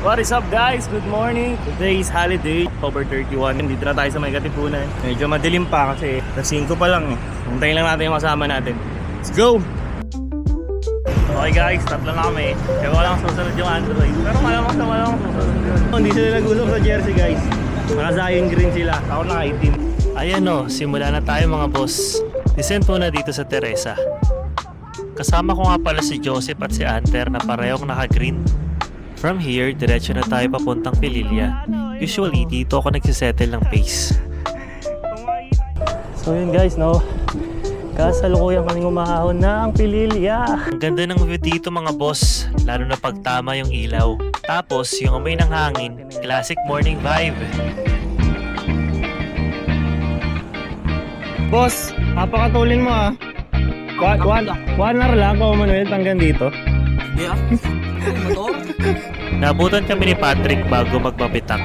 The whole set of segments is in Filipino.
What is up guys? Good morning! Today is holiday, October 31. Dito na tayo sa may Katipunan. Medyo madilim pa kasi na 5 pa lang eh. Hintayin lang natin yung kasama natin. Let's go! Okay guys, tatlo na kami. Kaya walang susunod yung Android. Pero malamang susunod yun. Hindi sila nag-usap sa jersey guys. Naka-Zion green sila. Ako naka-itim. Ayan o, simula na tayo mga boss. Descent muna dito sa Teresa. Kasama ko nga pala si Joseph at si Anter na parehong naka-green. From here, diretso na tayo papuntang Pililya. Usually, dito ako nagsisettle ng pace. So yun guys, no? Kasalukuyan kaming umahon na ang Pililya. Ang ganda ng view dito mga boss, lalo na pagtama yung ilaw. Tapos, yung amoy ng hangin, classic morning vibe. Boss, papakatulin mo ah. One hour lang ako Manuel hanggang dito. Yeah. Motor? Nabutan kami ni Patrick bago magpapitak.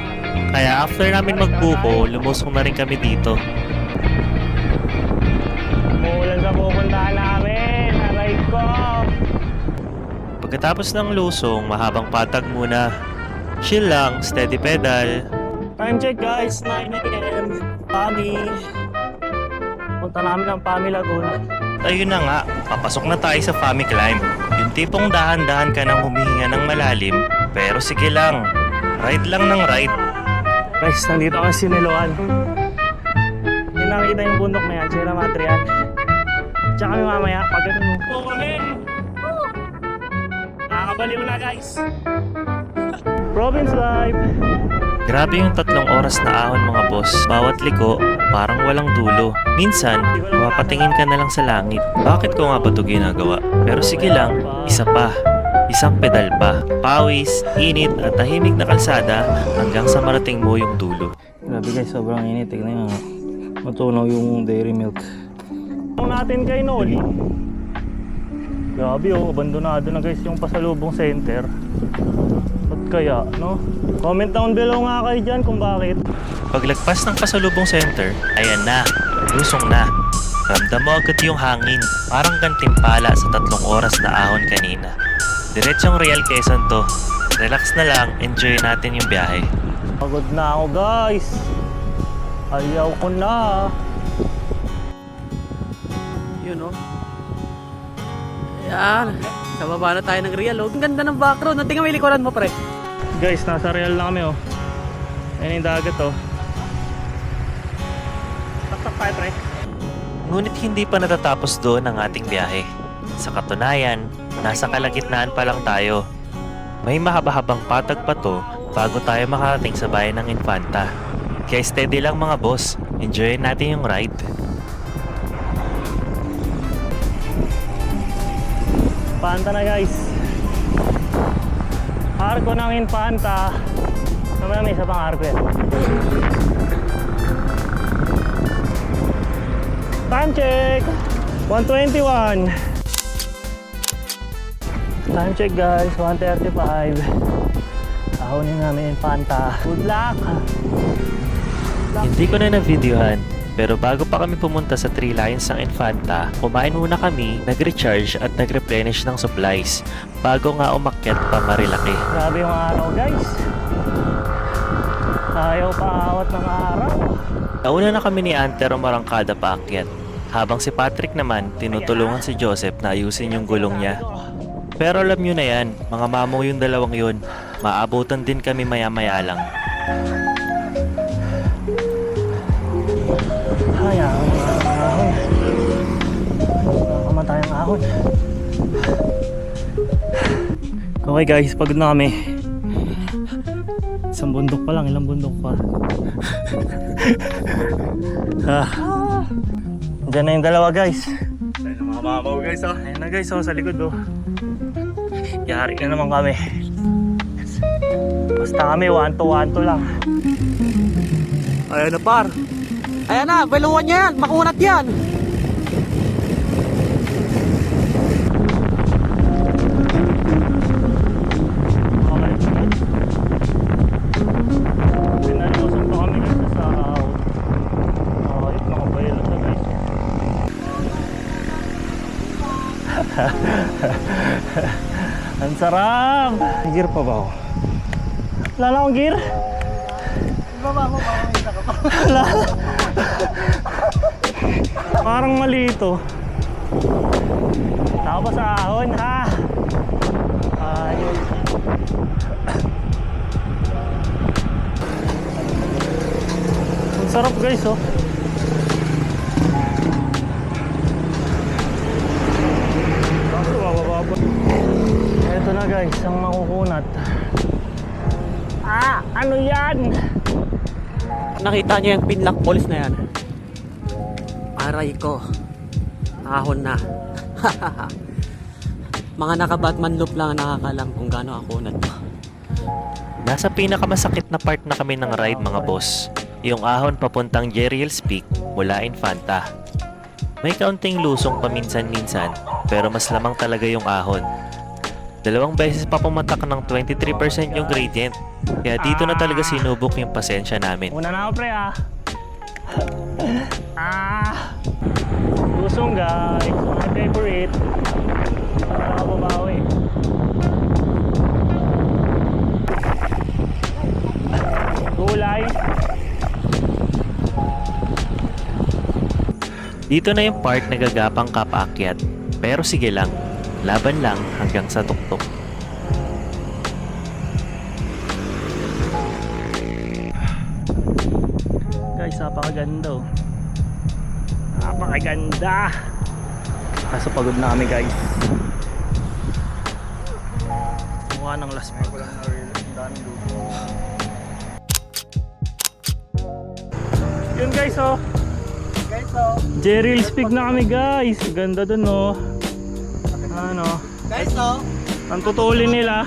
Kaya after namin magbuko, lumusong na rin kami dito. Umuulan sa pupuntahan namin, aray ko! Pagkatapos ng lusong, mahabang patag muna. Chill lang, steady pedal. Time check guys, 9 AM. Pami. Punta namin ang Pami Laguna. Ayun na nga, papasok na tayo sa Pami Climb. Yung tipong dahan-dahan ka nang humihinga ng malalim, pero sige lang, ride lang ng ride. Guys, nandito ako sa Siniloan. Hindi nakita yung bundok na yan, Sierra Madre yan. Tsaka kami mamaya, pag ganun mo. Oo kami! Nakakabaliw na guys! Province life! Grabe yung 3 oras na ahon mga boss. Bawat liko, parang walang dulo. Minsan, mapatingin ka na lang sa langit. Bakit ko nga ba ito ginagawa? Pero sige lang, isa pa. Isang pedal pa. Pawis, init at tahimik na kalsada hanggang sa marating mo yung dulo. Grabe guys, sobrang init. Tignan nyo. Matunaw yung dairy milk. Ang natin kay Noli. Grabe oh, abandonado na guys yung pasalubong center. Ba't kaya, no? Comment down below nga kayo dyan kung bakit. Paglagpas ng pasalubong center, ayan na, lusong na. Ramdam mo agad yung hangin, parang gantimpala sa 3 oras na ahon kanina. Diretsong Real Quezon to. Relax na lang, enjoy natin yung biyahe. Pagod na ako guys. Ayaw ko na. Yun o. Ayan. Sa baba na tayo ng Real. Oh. Ang ganda ng background. Tingnan mo yung likuran mo pre. Guys, nasa Real na kami oh. Ayan yung dagat oh. Taktak tayo pre. Ngunit hindi pa natatapos doon ang ating biyahe. Sa katunayan, nasa kalagitnaan pa lang tayo. May mahaba-habang patag pa to bago tayo makarating sa bayan ng Infanta. Kaya steady lang mga boss, enjoy natin yung ride. Infanta na guys. Arko ng Infanta. Naman may isa pang arko yan. Time check! 1:21. Time check guys, 1:35. Ahonin namin Infanta. Good luck! Hindi ko na na-videohan, pero bago pa kami pumunta sa Three Lions ng Infanta, kumain muna kami, nag-recharge at nag-replenish ng supplies bago nga umakyat pa Marilaki. Grabe yung araw guys! Ayaw pa awat ng araw. Nauna na kami ni Anter umarangkada paakyat, habang si Patrick naman tinutulungan si Joseph na ayusin yung gulong niya. Pero alam nyo na yan, mga mamong yung dalawang yun, maabutan din kami maya-maya lang. Ay, ahon. Nakamatay ang ahon. Okay guys, pagod na kami. Isang bundok pa lang, ilang bundok pa. Diyan na yung dalawa guys. Ayun na mga mamaw guys oh. Ayun na guys oh, sa likod oh. Yari na naman kami. Basta kami 1-2 lang. Ayun na par. Ayan na, baluan niya yan, makunat yan. Pinalusan pa kami guys sa sahod. Kahit nakabaylo siya guys. Ang sarap! May gear pa ba ako? Wala na akong gear? Baba mo, makakita ka pa. Wala. Parang mali ito. Tapos sa ahon ha. Ayun. Ang sarap guys oh. Ito na guys, ang makukunat. Ano yan? Nakita niyo yung pinlock police na yan. Aray ko. Ahon na. Mga naka-Batman loop lang ang nakakalam kung gaano ako na to. Nasa pinakamasakit na part na kami ng ride mga boss. Yung ahon papuntang Jeriel's Peak mula Infanta. May kaunting lusong paminsan-minsan pero mas lamang talaga yung ahon. 2 beses pa pumatak ng 23% yung gradient. Kaya dito na talaga sinubok yung pasensya namin. Una na ako pre Lusong guys, my favorite. Nakababawi. Gulay. Dito na yung part na gagapang kapaakyat. Pero sige lang, laban lang hanggang sa tuktok. Guys, napakaganda oh. Napakaganda. Kaso pagod na kami guys. Mukha ng last week. Yun guys oh. Jeriel's Peak na kami guys. Ganda dun oh. Ano? Guys, no? Ang tutulin nila,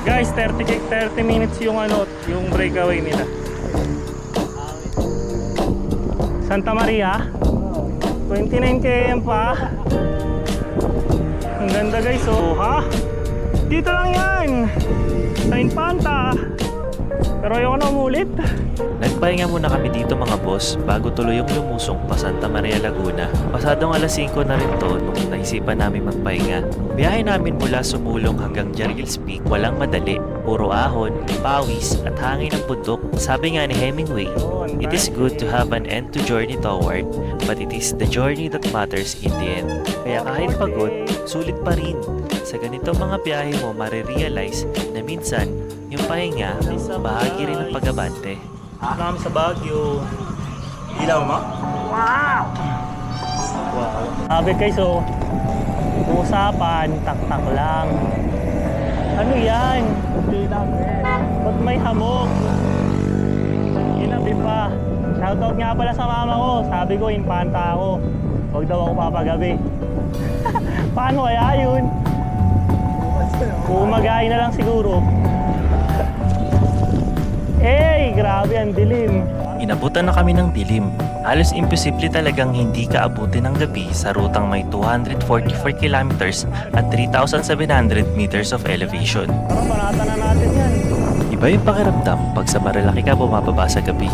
guys, 30 minutes yung yung breakaway nila. Santa Maria, 29 km pa. Ang ganda guys, oh, ha? Dito lang yan, sa Infanta. Pero ayoko na umulit. Nagpahinga muna kami dito mga boss bago tuluyong lumusong pa Santa Maria Laguna. Pasadong alas 5 na rin to nung naisipan namin magpahinga. Biyahe namin mula Sumulong hanggang Jeriel's Peak walang madali. Puro ahon, pawis at hangin ng bundok. Sabi nga ni Hemingway, it is good to have an end to journey toward, but it is the journey that matters in the end. Kaya kahit pagod, sulit pa rin. Sa ganitong mga biyahe mo marirealize na minsan yung pahinga, bahagi rin ng pag-abante. Kami sa Baguio. Ilaw mo? Wow! Sabi guys, oh, usapan, tak-tak lang. Ano yan? Ba't may hamog? Ginabi pa. Shoutout nga pala sa mama ko. Sabi ko, Infanta ako. Huwag daw ako papagabi. Paano kaya yun? Umagain na lang siguro. Hey, grabe ang dilim. Inabutan na kami ng dilim. Halos imposible talagang hindi ka abutin ng gabi sa rutang may 244 kilometers at 3,700 meters of elevation. Parang panatan na natin yan. Iba yung pakiramdam pag sa Marilaki ka bumababa sa gabi.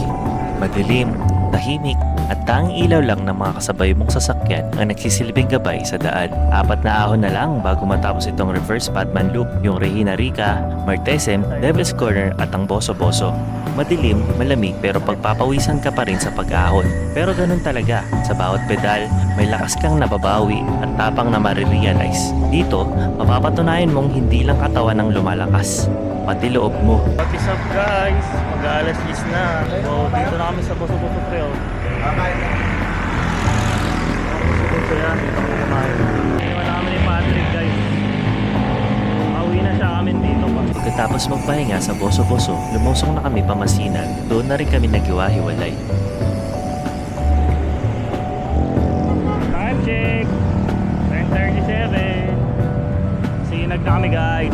Madilim, tahimik, at tanging ilaw lang ng mga kasabay mong sasakyan ang nagsisilbing gabay sa daan. 4 na ahon na lang bago matapos itong reverse Batman loop, yung Regina Rica, Martesem, Devil's Corner at ang Boso Boso. Madilim, malamig pero pagpapawisan ka pa rin sa pag-ahon. Pero ganun talaga, sa bawat pedal, may lakas kang nababawi at tapang na marirealize. Dito, mapapatunayan mong hindi lang katawan ang lumalakas, pati loob mo. What is up guys? Mag-aalas 10 na. So, dito na kami sa Boso Boso Trail. Boso yan, dito kami kumain. Iwan na kami ni Patrick guys. Pauwi na siya kami dito pa. Pagkatapos magpahinga sa Boso Boso, lumusong na kami Pamasinan. Doon na rin kami naghiwa-hiwalay. Time check! 10:37. Sinag na kami guys.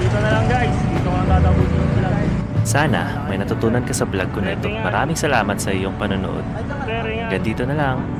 Dito na lang guys. Dito ko lang tatapusin yung vlog. Sana may natutunan ka sa vlog ko na ito. Maraming salamat sa iyong panonood. Hanggang dito na lang.